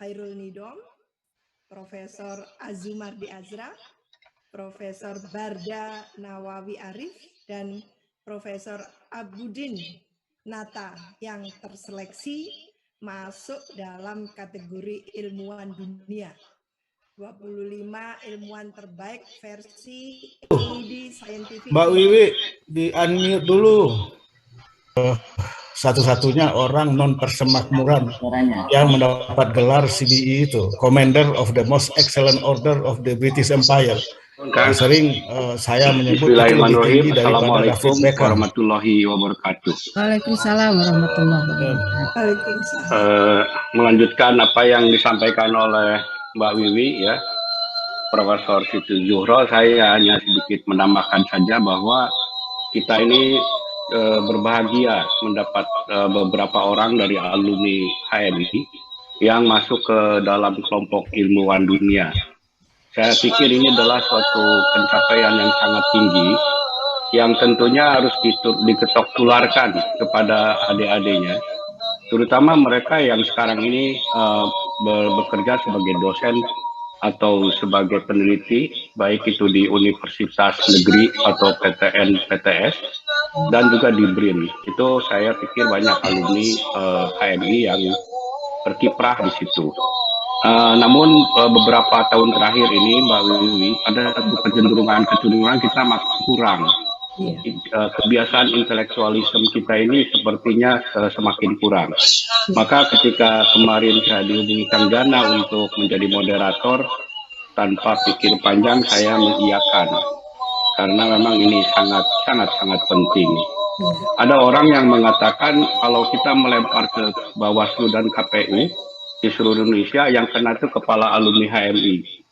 Hairul Nidom, Profesor Azumardi Azra, Profesor Barda Nawawi Arif, dan Profesor Abudin Nata yang terseleksi masuk dalam kategori ilmuwan dunia. 25 ilmuwan terbaik versi AD Scientific. Mbak Wiwi, di-unmute dulu. Satu-satunya orang non persemakmuran yang mendapat gelar CBE itu, Commander of the Most Excellent Order of the British Empire. Sering saya menyebut itu lebih tinggi daripada David Beckham. Warahmatullahi wabarakatuh. Waalaikumsalam warahmatullahi wabarakatuh. Melanjutkan apa yang disampaikan oleh Mbak Wiwi ya, Profesor Siti Zuhro, saya hanya sedikit menambahkan saja bahwa kita ini berbahagia mendapat beberapa orang dari alumni HMI yang masuk ke dalam kelompok ilmuwan dunia. Saya pikir ini adalah suatu pencapaian yang sangat tinggi yang tentunya harus diketok tularkan kepada adik-adiknya, terutama mereka yang sekarang ini bekerja sebagai dosen atau sebagai peneliti, baik itu di universitas negeri atau PTN, PTS, dan juga di BRIN. Itu saya pikir banyak alumni HMI yang berkiprah di situ. Namun beberapa tahun terakhir ini, Mbak Wiwi, ada satu kecenderungan kita makin kurang. Kebiasaan intelektualisme kita ini sepertinya semakin kurang. Maka ketika kemarin saya dihubungi Kang Jana untuk menjadi moderator, tanpa pikir panjang saya mengiyakan, karena memang ini sangat penting. Ada orang yang mengatakan kalau kita melempar ke Bawaslu dan KPU di seluruh Indonesia, yang kena itu kepala alumni HMI.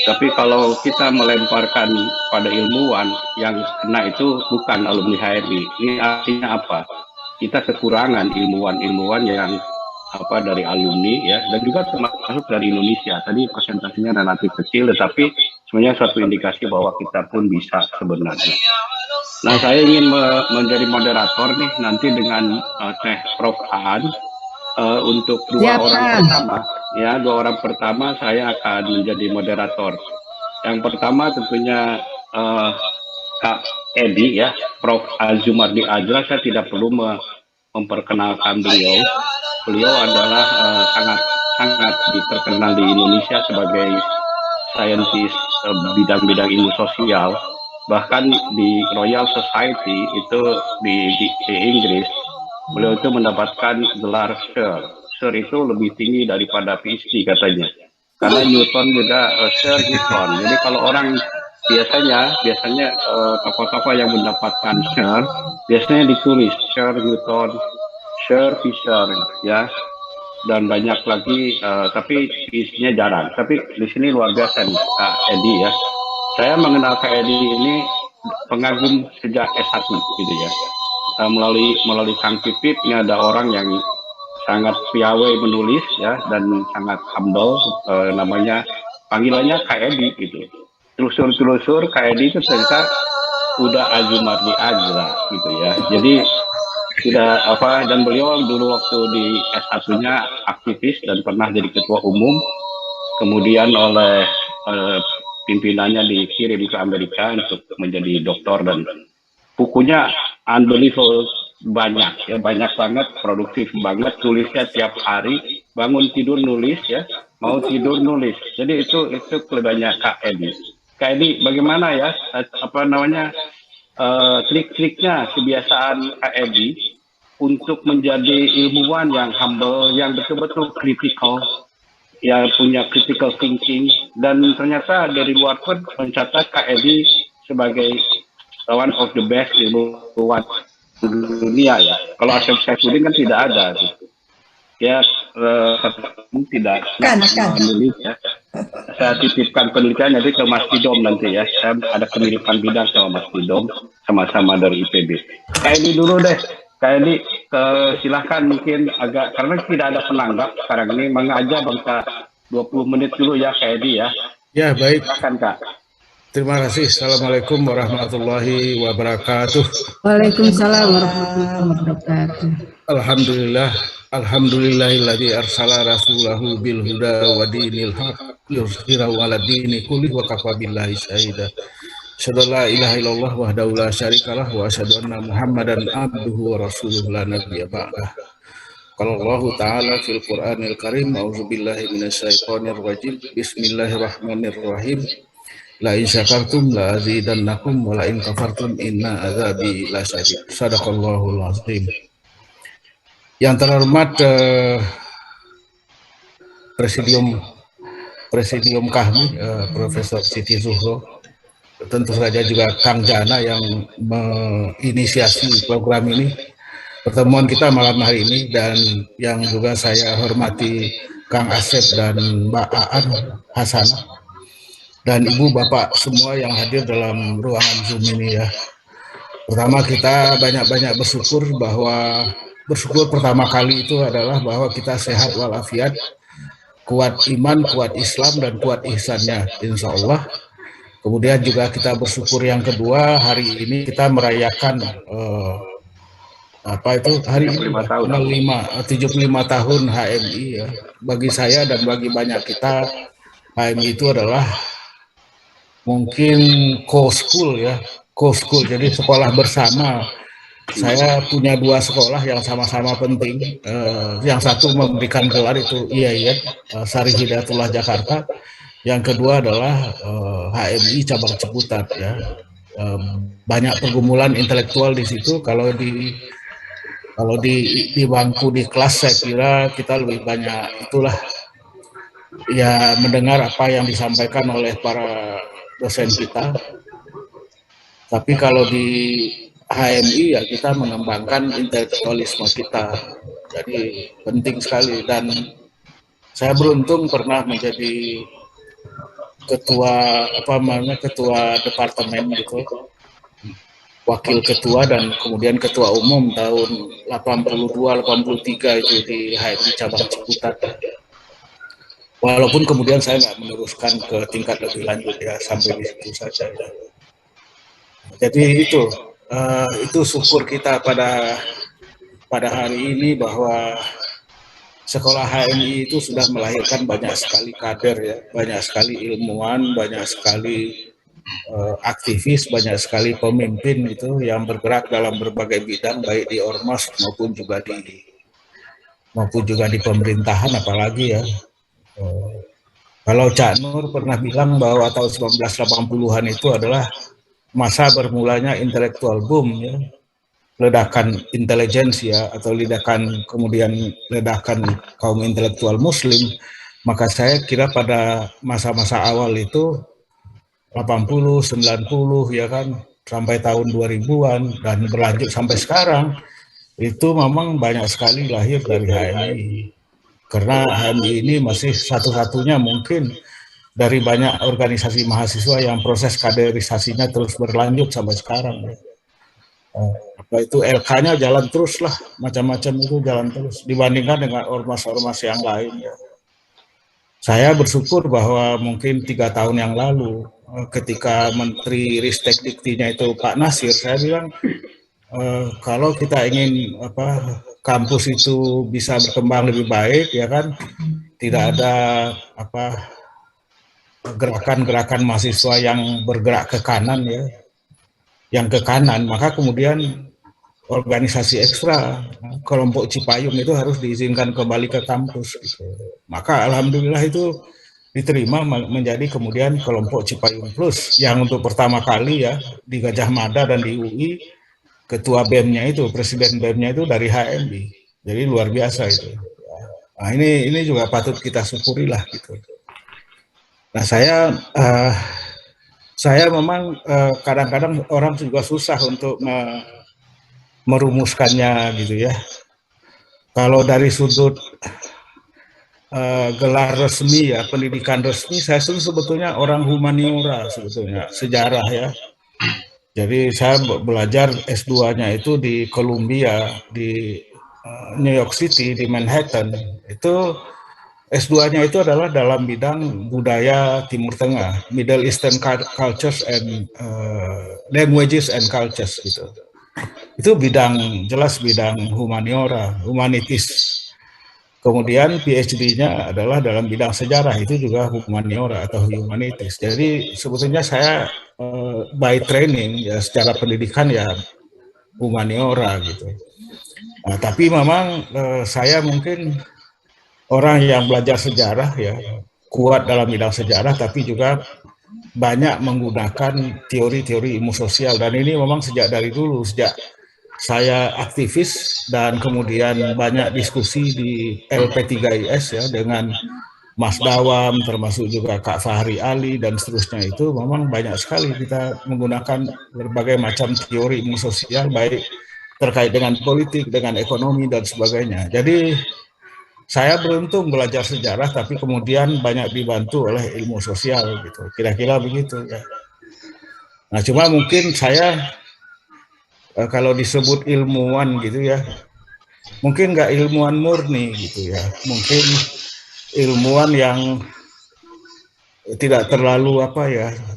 Tapi kalau kita melemparkan pada ilmuwan, yang kena itu bukan alumni HMI. Ini artinya apa? Kita kekurangan ilmuwan yang dari alumni ya, dan juga termasuk dari Indonesia. Tadi presentasinya relatif kecil, tetapi sebenarnya suatu indikasi bahwa kita pun bisa sebenarnya. Nah, saya ingin menjadi moderator nih nanti dengan Teh Prof Aan untuk dua orang pertama saya akan menjadi moderator. Yang pertama tentunya Kak Edi ya, Prof Azumardi Azra. Saya tidak perlu memperkenalkan beliau. Beliau adalah sangat terkenal di Indonesia sebagai saintis bidang-bidang ilmu sosial. Bahkan di Royal Society itu di Inggris, beliau itu mendapatkan gelar Sir. Sir itu lebih tinggi daripada PhD katanya. Karena Newton juga Sir Newton. Jadi kalau orang biasanya tokoh-tokoh yang mendapatkan Sir biasanya ditulis Sir Newton, Sir Fisher ya, dan banyak lagi, tapi PhD-nya jarang. Tapi di sini luar biasa nih Kak Edi ya. Saya mengenal Kak Edi ini pengagum sejak S1 gitu ya. Melalui Kang Pipip, ini ada orang yang sangat piawai menulis ya, dan sangat humble, namanya panggilannya Kak Edi gitu. Telusur Kak Edi itu ternyata udah Azumardi Azra gitu ya. Jadi dan beliau dulu waktu di S1-nya aktivis dan pernah jadi ketua umum, kemudian oleh pimpinannya dikirim ke Amerika untuk menjadi doktor, dan bukunya unbelievable banyak banget, produktif banget, tulisnya tiap hari, bangun tidur nulis ya, mau tidur nulis. Jadi itu kelebihannya Kak Edi. Kak Edi, bagaimana ya trik-triknya, kebiasaan Kak Edi untuk menjadi ilmuwan yang humble, yang betul-betul kritikal, yang punya critical thinking, dan ternyata dari luar pun mencatat Kak Edi sebagai one of the best ilmuwan dunia ya. Kalau Asep Saifuddin kan tidak ada gitu. Ya tidak menulis ya. Saya titipkan penelitian nanti ke Mas Tidom nanti ya. Saya ada kemiripan bidang sama Mas Tidom, sama-sama dari IPB. Kak Edi dulu deh. Kak Edi, silahkan, mungkin agak, karena tidak ada penanggap sekarang ini, mengajar bangsa 20 menit dulu ya Kak Edi ya. Ya, baik. Silahkan Kak. Terima kasih. Assalamualaikum warahmatullahi wabarakatuh. Waalaikumsalam warahmatullahi wabarakatuh. Alhamdulillah, Alhamdulillahilladzi arsala rasulahu bil huda wa dinil haq yuzhirahu 'ala dini kulli wa kafa billahi syahida. Asyhadu la ilaha illallah wahdahu la syarikalah wa asyhadu anna Muhammadan abduhu wa rasuluhu la nabiyya ba'dah. Qala Allah Ta'ala fil Qur'anil Karim, a'udzubillahi minasyaitonir rajim. Bismillahirrahmanirrahim. La in syakartum la azidannakum wa la in kafartum inna azabi lasyadid. Shadaqallahul azim. Yang terhormat presidium kami, Profesor Siti Zuhro, tentu saja juga Kang Jana yang menginisiasi program ini, pertemuan kita malam hari ini, dan yang juga saya hormati Kang Asep dan Mbak Aan Hasanah, dan Ibu Bapak semua yang hadir dalam ruangan Zoom ini ya. Pertama kita banyak-banyak bersyukur pertama kali itu adalah bahwa kita sehat walafiat, kuat iman, kuat Islam, dan kuat ihsannya, insya Allah. Kemudian juga kita bersyukur yang kedua, hari ini kita merayakan hari ini 75 tahun HMI ya. Bagi saya dan bagi banyak kita, HMI itu adalah mungkin co-school ya, co-school, jadi sekolah bersama. Saya punya dua sekolah yang sama-sama penting. Yang satu memberikan gelar itu IAIN Sari Hidayatullah Jakarta. Yang kedua adalah HMI cabang Ciputat ya. Banyak pergumulan intelektual di situ. Kalau di bangku di kelas saya kira kita lebih banyak itulah ya mendengar apa yang disampaikan oleh para dosen kita. Tapi kalau di HMI ya kita mengembangkan intelektualisme kita, jadi penting sekali. Dan saya beruntung pernah menjadi ketua departemen gitu, wakil ketua dan kemudian ketua umum tahun 82-83 itu di HMI cabang Ciputat. Walaupun kemudian saya nggak meneruskan ke tingkat lebih lanjut ya, sampai di situ saja ya. Jadi itu syukur kita pada hari ini bahwa sekolah HMI itu sudah melahirkan banyak sekali kader ya, banyak sekali ilmuwan, banyak sekali aktivis, banyak sekali pemimpin itu yang bergerak dalam berbagai bidang, baik di ormas maupun juga di pemerintahan. Apalagi ya kalau Cak Nur pernah bilang bahwa tahun 1980-an itu adalah masa bermulanya intelektual boom ya, ledakan intelijensia atau ledakan kaum intelektual muslim. Maka saya kira pada masa-masa awal itu 80, 90 ya kan, sampai tahun 2000-an dan berlanjut sampai sekarang, itu memang banyak sekali lahir dari HMI. Karena HMI ini masih satu-satunya mungkin dari banyak organisasi mahasiswa yang proses kaderisasinya terus berlanjut sampai sekarang. Apa itu LK-nya jalan terus lah, macam-macam itu jalan terus dibandingkan dengan ormas-ormas yang lain. Ya. Saya bersyukur bahwa mungkin 3 tahun yang lalu, ketika Menteri Ristek Diktinya itu Pak Nasir, saya bilang kalau kita ingin kampus itu bisa berkembang lebih baik, ya kan, tidak ada gerakan-gerakan mahasiswa yang bergerak ke kanan ya, maka kemudian organisasi ekstra kelompok Cipayung itu harus diizinkan kembali ke kampus gitu. Maka alhamdulillah itu diterima menjadi kemudian kelompok Cipayung Plus yang untuk pertama kali ya di Gajah Mada dan di UI, ketua BEM-nya itu, presiden BEM-nya itu dari HMI. Jadi luar biasa itu. Nah, ini juga patut kita syukurilah gitu. Nah, saya memang kadang-kadang orang juga susah untuk merumuskannya gitu ya. Kalau dari sudut gelar resmi ya, pendidikan resmi, saya sebetulnya orang humaniora sebetulnya, sejarah ya. Jadi saya belajar S2-nya itu di Columbia, di New York City, di Manhattan. Itu S2-nya itu adalah dalam bidang budaya Timur Tengah, Middle Eastern Cultures and Languages and Cultures gitu. Itu jelas bidang humaniora, humanitis. Kemudian PhD-nya adalah dalam bidang sejarah, itu juga humaniora atau humanities. Jadi sebetulnya saya by training ya secara pendidikan ya humaniora gitu. Nah, tapi memang saya mungkin orang yang belajar sejarah ya kuat dalam bidang sejarah, tapi juga banyak menggunakan teori-teori ilmu sosial, dan ini memang sejak dari dulu, sejak saya aktivis dan kemudian banyak diskusi di LP3IS ya dengan Mas Dawam, termasuk juga Kak Fahri Ali dan seterusnya, itu memang banyak sekali kita menggunakan berbagai macam teori ilmu sosial, baik terkait dengan politik, dengan ekonomi dan sebagainya. Jadi saya beruntung belajar sejarah, tapi kemudian banyak dibantu oleh ilmu sosial gitu. Kira-kira begitu ya. Nah, cuma mungkin saya kalau disebut ilmuwan gitu ya, mungkin nggak ilmuwan murni gitu ya, mungkin ilmuwan yang tidak terlalu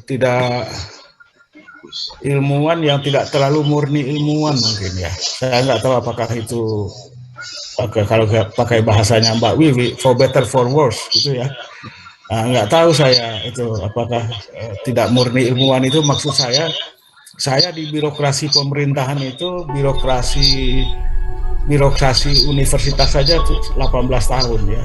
tidak ilmuwan yang tidak terlalu murni ilmuwan mungkin ya. Saya nggak tahu apakah itu kalau pakai bahasanya Mbak Wiwi, for better for worse gitu ya. Nggak tahu saya itu apakah tidak murni ilmuwan itu maksud saya di birokrasi pemerintahan itu birokrasi universitas saja 18 tahun ya.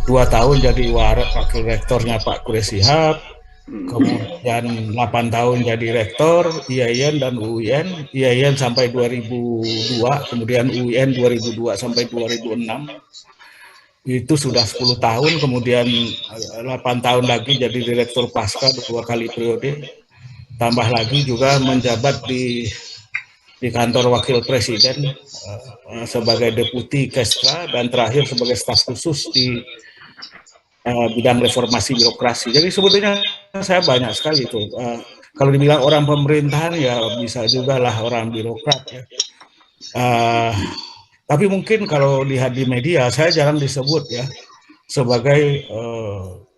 2 tahun jadi wakil rektornya Pak Kures Shihab, kemudian 8 tahun jadi rektor IAIN dan UIN, IAIN sampai 2002, kemudian UIN 2002 sampai 2006. Itu sudah 10 tahun, kemudian 8 tahun lagi jadi direktur pasca 2 kali periode. Tambah lagi juga menjabat di kantor wakil presiden sebagai deputi Kestra, dan terakhir sebagai staf khusus di bidang reformasi birokrasi. Jadi sebetulnya saya banyak sekali itu. Kalau dibilang orang pemerintahan ya bisa juga lah orang birokrat ya. Tapi mungkin kalau lihat di media saya jarang disebut ya sebagai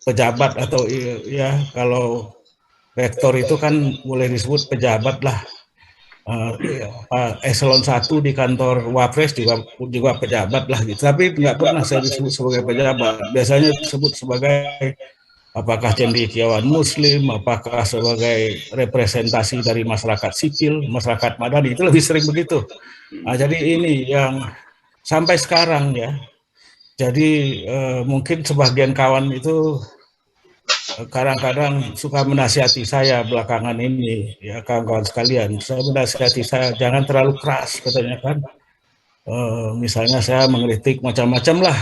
pejabat atau ya kalau rektor itu kan boleh disebut pejabat lah. Eselon 1 di kantor Wapres juga pejabat lah gitu. Tapi nggak pernah saya disebut sebagai pejabat. Biasanya disebut sebagai apakah cendekiawan Muslim, apakah sebagai representasi dari masyarakat sipil, masyarakat madani, itu lebih sering begitu. Jadi ini yang sampai sekarang ya. Jadi mungkin sebagian kawan itu kadang-kadang suka menasihati saya belakangan ini ya, kawan-kawan sekalian, saya menasihati saya jangan terlalu keras katanya kan. Misalnya saya mengkritik macam-macam lah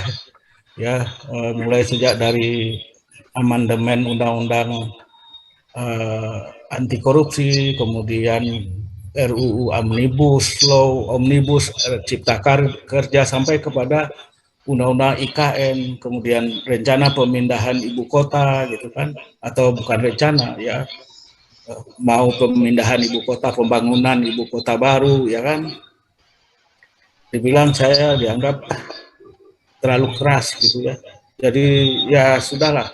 ya, mulai sejak dari amandemen undang-undang anti korupsi, kemudian RUU Omnibus Law, Omnibus Cipta Kerja, sampai kepada Undang-Undang IKN, kemudian rencana pemindahan ibu kota gitu kan, atau bukan rencana ya, mau pemindahan ibu kota, pembangunan ibu kota baru ya kan, dibilang saya dianggap terlalu keras gitu ya. Jadi ya sudahlah,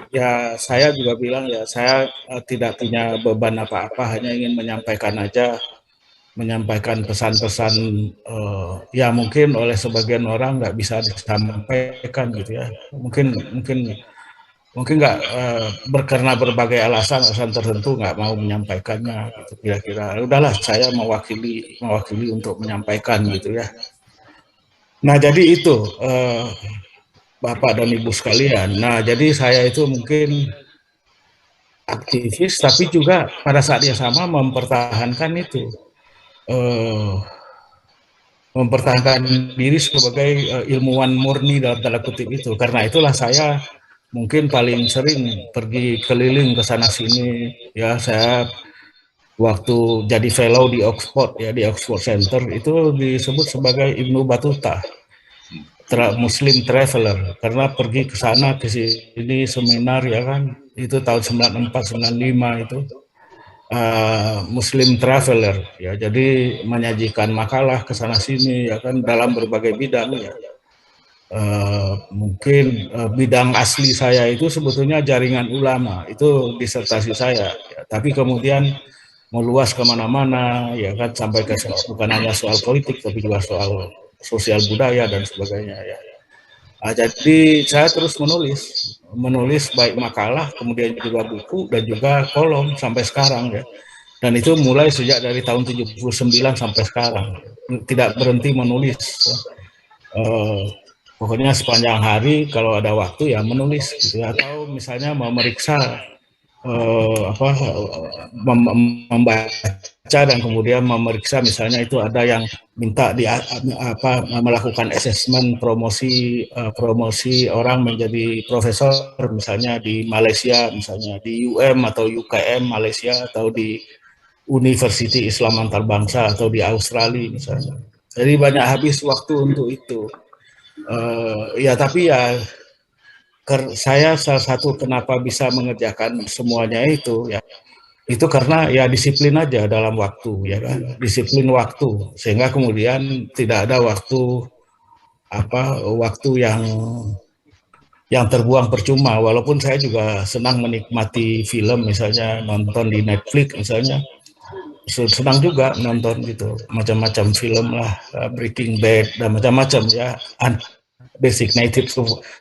ya saya juga bilang ya saya tidak punya beban apa-apa, hanya ingin menyampaikan aja, menyampaikan pesan-pesan ya mungkin oleh sebagian orang nggak bisa disampaikan gitu ya, mungkin nggak karena berbagai alasan tertentu nggak mau menyampaikannya gitu, kira-kira udahlah saya mewakili untuk menyampaikan gitu ya. Nah jadi itu Bapak dan Ibu sekalian, nah jadi saya itu mungkin aktivis tapi juga pada saat yang sama mempertahankan itu, mempertahankan diri sebagai ilmuwan murni dalam tanda kutip itu. Karena itulah saya mungkin paling sering pergi keliling ke sana sini ya. Saya waktu jadi fellow di Oxford ya, di Oxford Center itu disebut sebagai Ibnu Battuta, Muslim Traveler, karena pergi ke sana ke sini seminar ya kan, itu tahun 94-95 itu. Muslim Traveler ya, jadi menyajikan makalah ke sana sini ya kan dalam berbagai bidang ya. Mungkin bidang asli saya itu sebetulnya jaringan ulama, itu disertasi saya ya. Tapi kemudian meluas kemana-mana ya kan, sampai ke bukan hanya soal politik tapi juga soal sosial budaya dan sebagainya ya. Jadi saya terus menulis baik makalah, kemudian juga buku dan juga kolom sampai sekarang ya. Dan itu mulai sejak dari tahun 79 sampai sekarang, tidak berhenti menulis. Pokoknya sepanjang hari kalau ada waktu ya menulis gitu, atau misalnya memeriksa membaca dan kemudian memeriksa, misalnya itu ada yang minta melakukan assessment promosi orang menjadi profesor misalnya di Malaysia, misalnya di UM atau UKM Malaysia, atau di University Islam Antarbangsa atau di Australia misalnya. Jadi banyak habis waktu untuk itu. Ya tapi ya saya salah satu kenapa bisa mengerjakan semuanya itu ya, itu karena ya disiplin aja dalam waktu ya kan, disiplin waktu, sehingga kemudian tidak ada waktu yang terbuang percuma. Walaupun saya juga senang menikmati film, misalnya nonton di Netflix misalnya, senang juga nonton gitu macam-macam film lah, Breaking Bad dan macam-macam ya, Designated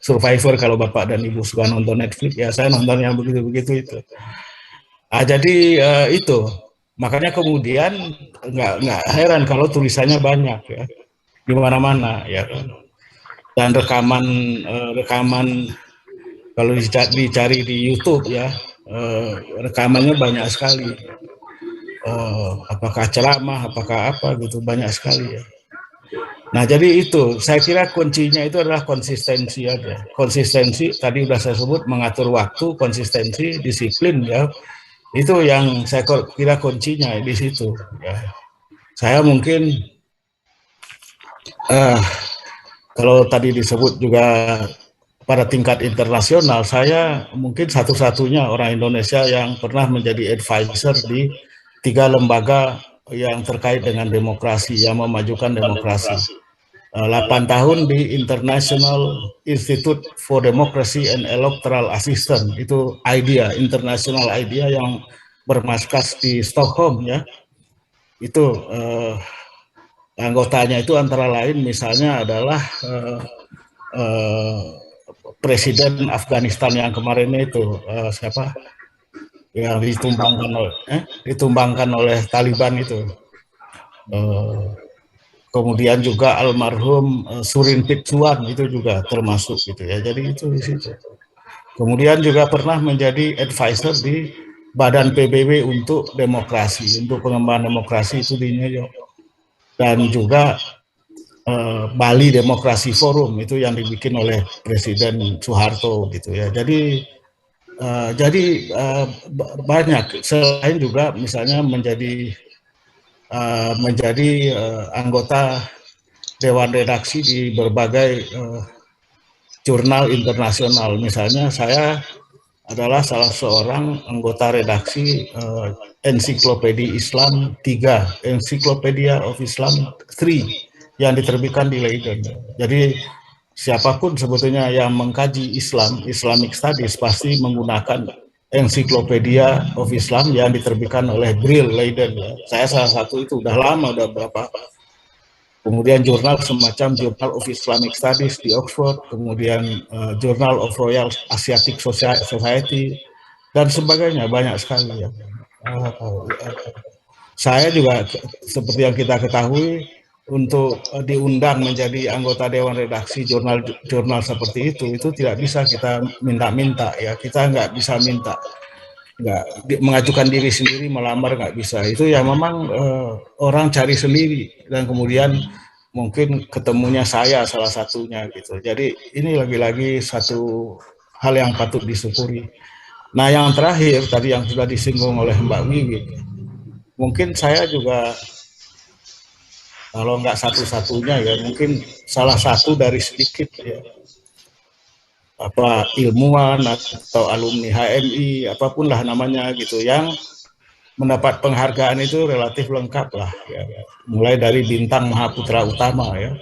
Survivor kalau Bapak dan Ibu suka nonton Netflix ya, saya nonton yang begitu-begitu itu. Jadi itu makanya kemudian nggak heran kalau tulisannya banyak ya di mana-mana ya, dan rekaman kalau dicari di YouTube ya, rekamannya banyak sekali. Apakah ceramah, apakah apa gitu, banyak sekali ya. Nah, jadi itu saya kira kuncinya itu adalah konsistensi aja. Konsistensi tadi udah saya sebut, mengatur waktu, konsistensi, disiplin ya. Itu yang saya kira kuncinya di situ ya. Saya mungkin kalau tadi disebut juga pada tingkat internasional, saya mungkin satu-satunya orang Indonesia yang pernah menjadi advisor di 3 lembaga yang terkait dengan demokrasi, yang memajukan demokrasi. 8 tahun di International Institute for Democracy and Electoral Assistance, itu IDEA, International IDEA yang bermarkas di Stockholm ya. Itu anggotanya itu antara lain misalnya adalah Presiden Afghanistan yang kemarin itu siapa yang ditumbangkan oleh Taliban itu. Kemudian juga almarhum Surin Pitsuwan itu juga termasuk gitu ya. Jadi itu di situ. Kemudian juga pernah menjadi advisor di Badan PBB untuk demokrasi, untuk pengembangan demokrasi itu di New York. Dan juga Bali Demokrasi Forum itu yang dibikin oleh Presiden Soeharto gitu ya. Jadi banyak. Selain juga misalnya menjadi anggota dewan redaksi di berbagai jurnal internasional. Misalnya saya adalah salah seorang anggota redaksi Ensiklopedia Islam 3, Encyclopedia of Islam 3 yang diterbitkan di Leiden. Jadi siapapun sebetulnya yang mengkaji Islam, Islamic Studies, pasti menggunakan Encyclopedia of Islam yang diterbitkan oleh Brill Leiden. Saya salah satu itu, udah lama, udah berapa. Kemudian jurnal semacam Journal of Islamic Studies di Oxford, kemudian Journal of Royal Asiatic Society, dan sebagainya, banyak sekali ya. Saya juga seperti yang kita ketahui, untuk diundang menjadi anggota dewan redaksi jurnal seperti itu tidak bisa kita minta-minta ya, kita nggak bisa minta, nggak mengajukan diri sendiri, melamar nggak bisa. Itu ya memang orang cari sendiri, dan kemudian mungkin ketemunya saya salah satunya gitu. Jadi ini lagi-lagi satu hal yang patut disyukuri. Nah, yang terakhir tadi yang sudah disinggung oleh Mbak Wiwi, mungkin saya juga kalau nggak satu-satunya ya, mungkin salah satu dari sedikit ya, ilmuwan atau alumni HMI, apapun lah namanya gitu, yang mendapat penghargaan itu relatif lengkap lah ya. Mulai dari bintang Mahaputra Utama ya.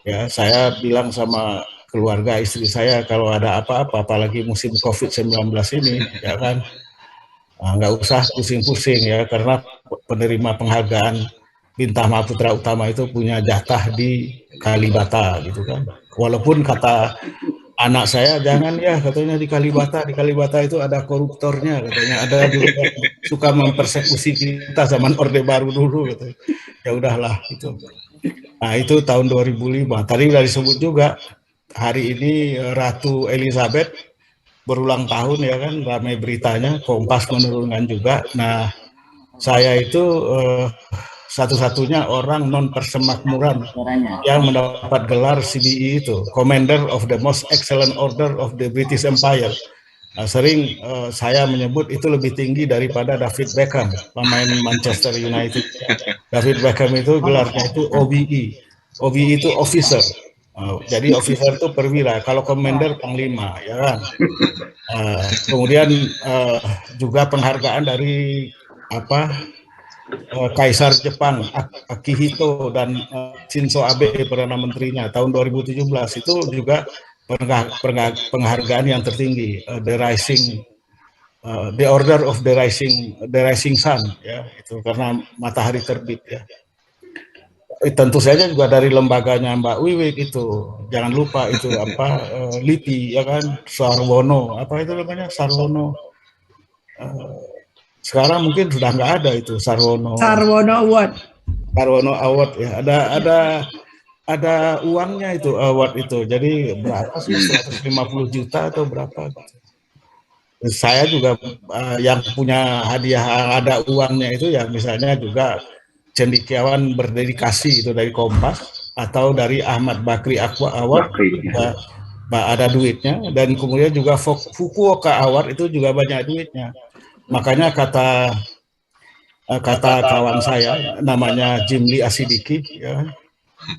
Ya, saya bilang sama keluarga istri saya, kalau ada apa-apa, apalagi musim COVID-19 ini ya kan, nggak usah pusing-pusing ya, karena penerima penghargaan Bintang Mahaputra Utama itu punya jatah di Kalibata gitu kan. Walaupun kata anak saya, jangan ya katanya di Kalibata itu ada koruptornya katanya, ada juga yang suka mempersekusi kita zaman Orde Baru dulu gitu. Ya udahlah itu. Nah itu tahun 2005. Tadi udah disebut juga hari ini Ratu Elizabeth berulang tahun ya kan, ramai beritanya, Kompas menurunkan juga. Nah saya itu satu-satunya orang non persemakmuran yang mendapat gelar CBE itu, Commander of the Most Excellent Order of the British Empire. Nah, sering saya menyebut itu lebih tinggi daripada David Beckham, pemain Manchester United. David Beckham itu gelarnya itu OBE. OBE itu officer. Jadi officer itu perwira, kalau commander panglima, ya kan. Kemudian juga penghargaan dari Kaisar Jepang Akihito dan Shinzo Abe, Perdana Menterinya, tahun 2017 itu juga penghargaan yang tertinggi, the Order of the Rising Sun, ya, itu karena matahari terbit ya. Tentu saja juga dari lembaganya Mbak Wiwik itu, jangan lupa itu LIPI ya kan, Sarwono, apa itu namanya, Sarwono. Sekarang mungkin sudah nggak ada itu Sarwono Award ya, ada uangnya itu award itu, jadi berapa sih, 150 juta atau berapa gitu. Saya juga yang punya hadiah ada uangnya itu ya, misalnya juga cendekiawan berdedikasi itu dari Kompas, atau dari Ahmad Bakri Aqua Award juga ada duitnya, dan kemudian juga Fukuoka Award itu juga banyak duitnya. Makanya kata kawan saya namanya Jimli Asidiki, ya,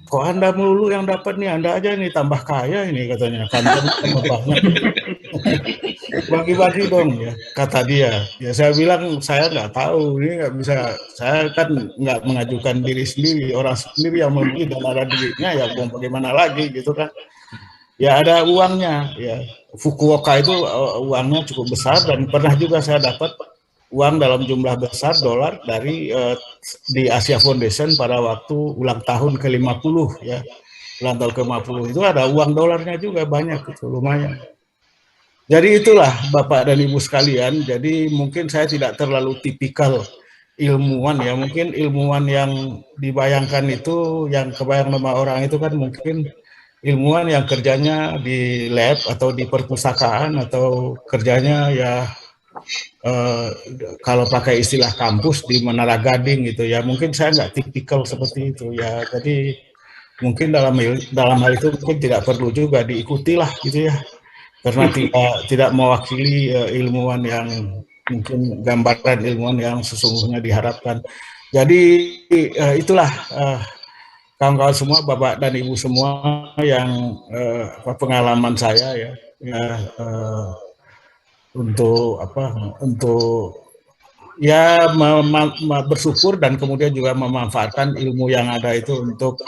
kok Anda melulu yang dapat nih, Anda aja nih tambah kaya ini katanya, kantong banyak. Bagi-bagi dong ya, kata dia. Ya saya bilang saya nggak tahu, ini nggak bisa, saya kan nggak mengajukan diri sendiri, orang sendiri yang membeli dan ada duitnya, ya mau bagaimana lagi gitu kan. Ya ada uangnya ya. Fukuoka itu uangnya cukup besar, dan pernah juga saya dapat uang dalam jumlah besar dolar dari di Asia Foundation pada waktu ulang tahun ke-50 ya. Ulang tahun ke-50 itu ada uang dolarnya juga banyak, itu lumayan. Jadi itulah Bapak dan Ibu sekalian, jadi mungkin saya tidak terlalu tipikal ilmuwan ya, mungkin ilmuwan yang dibayangkan itu, yang kebayang nama orang itu kan mungkin ilmuwan yang kerjanya di lab atau di perpustakaan, atau kerjanya ya kalau pakai istilah kampus di Menara Gading gitu ya, mungkin saya nggak tipikal seperti itu ya, jadi mungkin dalam hal itu mungkin tidak perlu juga diikutilah gitu ya, karena tidak mewakili ilmuwan yang mungkin gambaran ilmuwan yang sesungguhnya diharapkan. Jadi itulah kawan-kawan semua, Bapak dan Ibu semua, yang pengalaman saya ya, untuk ya bersyukur dan kemudian juga memanfaatkan ilmu yang ada itu untuk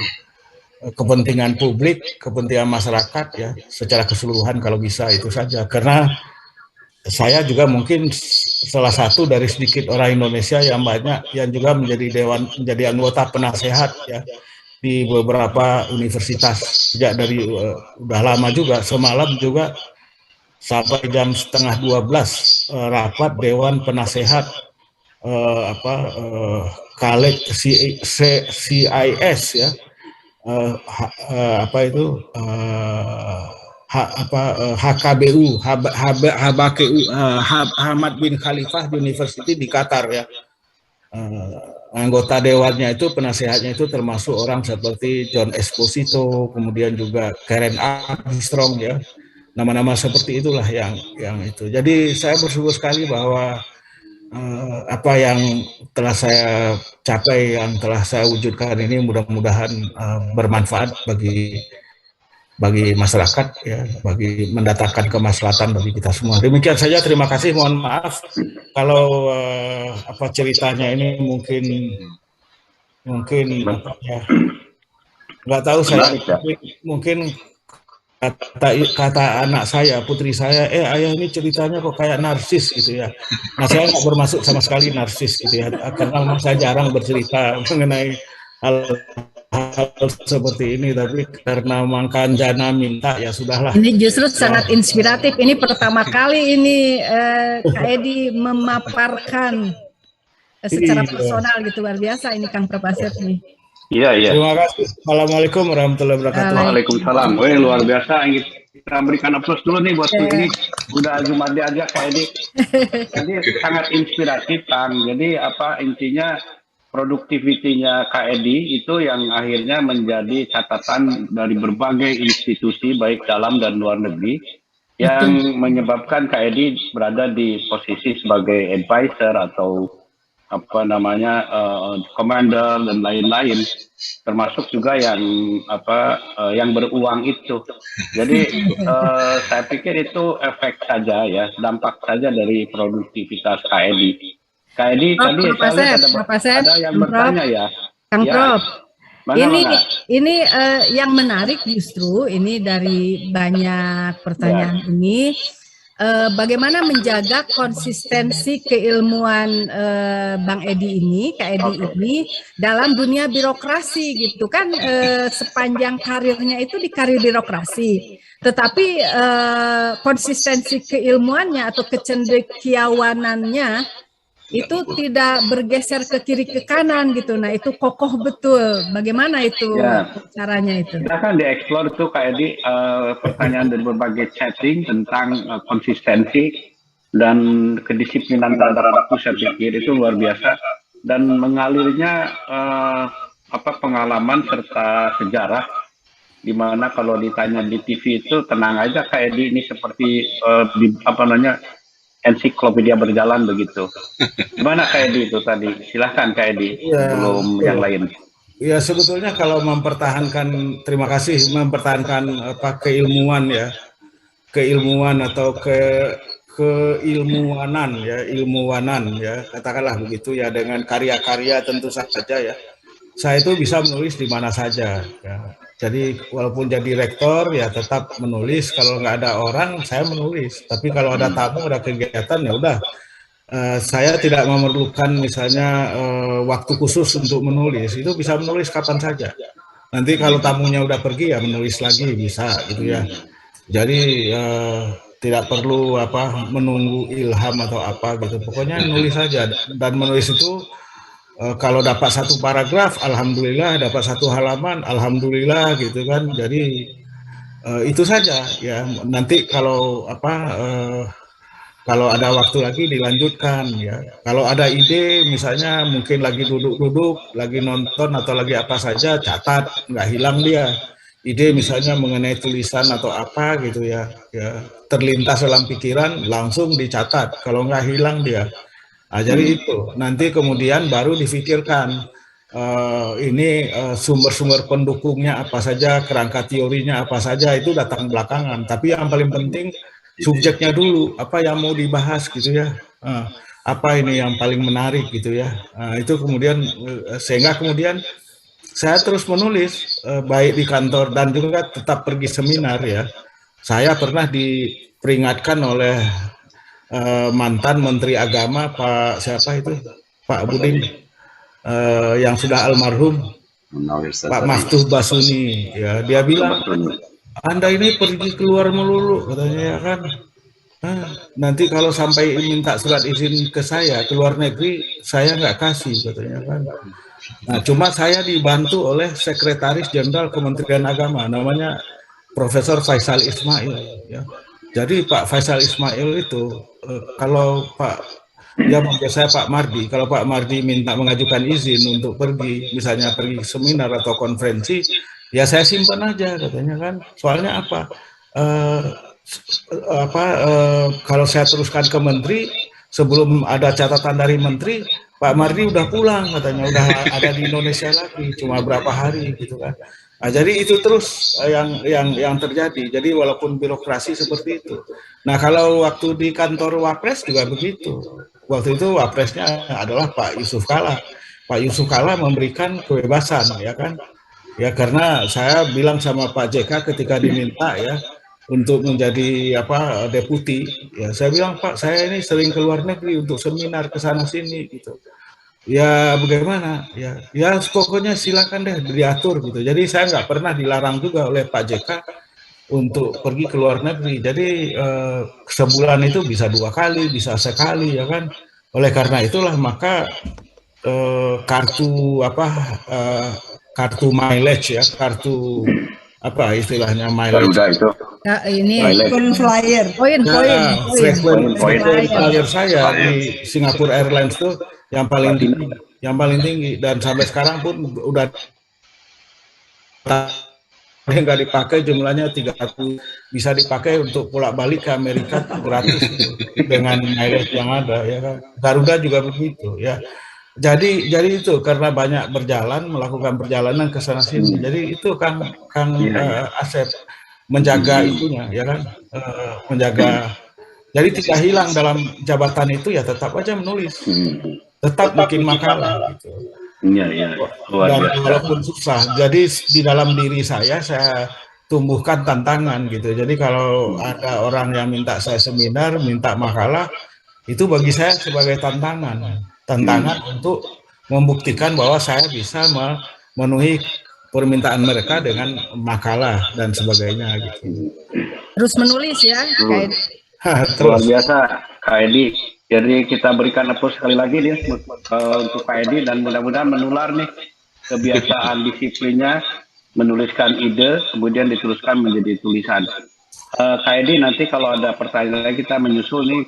kepentingan publik, kepentingan masyarakat ya, secara keseluruhan kalau bisa, itu saja. Karena saya juga mungkin salah satu dari sedikit orang Indonesia yang banyak yang juga menjadi anggota penasehat ya di beberapa universitas sejak dari udah lama juga. Semalam juga sampai jam 11:30 rapat Dewan Penasehat CIS ya. HKBU, Hamad bin Khalifah University di Qatar ya. Anggota dewannya itu, penasehatnya itu termasuk orang seperti John Esposito, kemudian juga Karen Armstrong ya. Nama-nama seperti itulah yang itu. Jadi saya bersyukur sekali bahwa apa yang telah saya capai, yang telah saya wujudkan ini mudah-mudahan bermanfaat bagi masyarakat ya, bagi mendatangkan kemaslahatan bagi kita semua. Demikian saja, terima kasih. Mohon maaf kalau ceritanya ini mungkin ya, nggak tahu saya, mungkin kata anak saya, putri saya, ayah ini ceritanya kok kayak narsis gitu ya. Nah, saya nggak bermaksud sama sekali narsis gitu ya, karena memang saya jarang bercerita mengenai hal seperti ini, tapi karena Mangkanjana minta, ya sudahlah. Ini justru sangat inspiratif. Ini pertama kali ini Kak Edi memaparkan secara personal gitu, luar biasa ini Kang Prof. Asep nih. Iya. Terima kasih. Assalamualaikum warahmatullahi wabarakatuh. Waalaikumsalam. Luar biasa. Kita berikan aplaus dulu nih buat ini. Udah Azumardi aja Kak Edi. Jadi sangat inspiratif Kang. Jadi intinya produktivitinya Kak Edi itu yang akhirnya menjadi catatan dari berbagai institusi baik dalam dan luar negeri yang menyebabkan Kak Edi berada di posisi sebagai advisor atau commander dan lain-lain, termasuk juga yang beruang itu. Jadi saya pikir itu efek saja ya, dampak saja dari produktivitas Kak Edi. Kak Edi tadi ada yang bertanya ya. Kang Prof. Mana? Ini yang menarik justru ini dari banyak pertanyaan ini. Bagaimana menjaga konsistensi keilmuan Bang Edi ini, Kak Edi ini dalam dunia birokrasi gitu kan, sepanjang karirnya itu di karir birokrasi, tetapi konsistensi keilmuannya atau kecendekiawanannya itu tidak bergeser ke kiri ke kanan gitu. Nah itu kokoh betul. Bagaimana itu caranya itu? Kita kan dieksplor tuh Kak Edi pertanyaan dari berbagai chatting tentang konsistensi dan kedisiplinan terhadap waktu. Saya pikir itu luar biasa dan mengalirnya pengalaman serta sejarah. Dimana kalau ditanya di TV itu tenang aja Kak Edi ini seperti ensiklopedia berjalan begitu. Gimana Kak Edi itu tadi? Silahkan Kak Edi, sebelum yang lain. Ya sebetulnya kalau mempertahankan, terima kasih, mempertahankan keilmuan ya, keilmuan atau keilmuanan ya, katakanlah begitu ya, dengan karya-karya tentu saja ya. Saya itu bisa menulis di mana saja ya. Jadi walaupun jadi rektor ya tetap menulis, kalau nggak ada orang saya menulis, tapi kalau ada tamu, ada kegiatan ya udah, saya tidak memerlukan misalnya waktu khusus untuk menulis, itu bisa menulis kapan saja. Nanti kalau tamunya udah pergi ya menulis lagi bisa gitu ya. Jadi tidak perlu menunggu ilham atau apa gitu, pokoknya nulis saja. Dan menulis itu kalau dapat satu paragraf, alhamdulillah, dapat satu halaman, alhamdulillah gitu kan. Jadi itu saja ya. Nanti kalau kalau ada waktu lagi dilanjutkan ya. Kalau ada ide, misalnya mungkin lagi duduk-duduk, lagi nonton atau lagi apa saja, catat, nggak hilang dia. Ide misalnya mengenai tulisan atau apa gitu ya, terlintas dalam pikiran, langsung dicatat. Kalau nggak hilang dia. Nah, jadi itu nanti kemudian baru difikirkan ini sumber-sumber pendukungnya apa saja, kerangka teorinya apa saja, itu datang belakangan. Tapi yang paling penting subjeknya dulu, apa yang mau dibahas gitu ya, apa ini yang paling menarik gitu ya. Itu kemudian sehingga kemudian saya terus menulis baik di kantor dan juga tetap pergi seminar ya. Saya pernah diperingatkan oleh mantan Menteri Agama Pak Buding yang sudah almarhum, Pak Maftuh Basuni ya, dia bilang Anda ini pergi keluar melulu katanya ya kan, nanti kalau sampai minta surat izin ke saya ke luar negeri saya nggak kasih katanya kan. Nah cuma saya dibantu oleh Sekretaris Jenderal Kementerian Agama namanya Profesor Faisal Ismail ya. Jadi Pak Faisal Ismail itu kalau saya Pak Mardi, kalau Pak Mardi minta mengajukan izin untuk pergi, misalnya pergi seminar atau konferensi, ya saya simpan aja katanya kan. Soalnya apa? Kalau saya teruskan ke menteri, sebelum ada catatan dari menteri, Pak Mardi udah pulang katanya, udah ada di Indonesia lagi, cuma berapa hari gitu kan. Nah, jadi itu terus yang terjadi. Jadi walaupun birokrasi seperti itu. Nah kalau waktu di kantor Wapres juga begitu. Waktu itu Wapresnya adalah Pak Yusuf Kalla. Pak Yusuf Kalla memberikan kebebasan ya kan. Ya karena saya bilang sama Pak JK ketika diminta ya untuk menjadi deputi, ya saya bilang Pak saya ini sering ke luar negeri untuk seminar ke sana sini gitu. Ya bagaimana ya pokoknya silakan deh diatur gitu. Jadi saya nggak pernah dilarang juga oleh Pak JK untuk pergi ke luar negeri. Jadi sebulan itu bisa 2 kali, bisa sekali ya kan. Oleh karena itulah maka kartu mileage ya, kartu apa istilahnya mileage. Garuda itu. Ya, ini frequent flyer. Poin. Frequent flyer saya di Singapore Airlines tuh yang paling tinggi dan sampai sekarang pun udah nggak dipakai, jumlahnya 300, bisa dipakai untuk pulang balik ke Amerika gratis gitu, dengan mileage yang ada ya kan. Garuda juga begitu ya. Jadi itu karena banyak melakukan perjalanan ke sana sini. Jadi itu Kang Asep menjaga itunya ya kan, menjaga. Jadi tidak hilang dalam jabatan itu ya tetap aja menulis, tetap bikin makalah gitu. Iya. Dan walaupun susah, jadi di dalam diri saya tumbuhkan tantangan gitu. Jadi kalau ada orang yang minta saya seminar, minta makalah, itu bagi saya sebagai tantangan untuk membuktikan bahwa saya bisa memenuhi permintaan mereka dengan makalah dan sebagainya gitu. Terus menulis ya, Kak Edi. Luar biasa, Kak Edi. Jadi kita berikan applause sekali lagi nih untuk Kak Edi, dan mudah-mudahan menular nih kebiasaan disiplinnya menuliskan ide kemudian dituliskan menjadi tulisan. Kak Edi, nanti kalau ada pertanyaan lagi kita menyusul nih,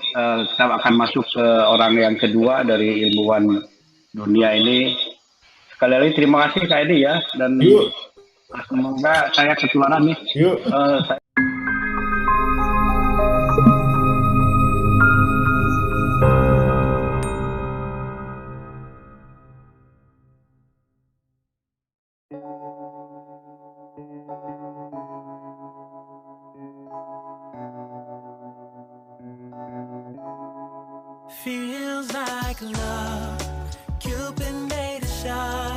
kita akan masuk ke orang yang kedua dari ilmuwan dunia ini. Sekali lagi terima kasih Kak Edi ya, dan semoga saya ketularan nih. Feels like love, Cupid made a shot.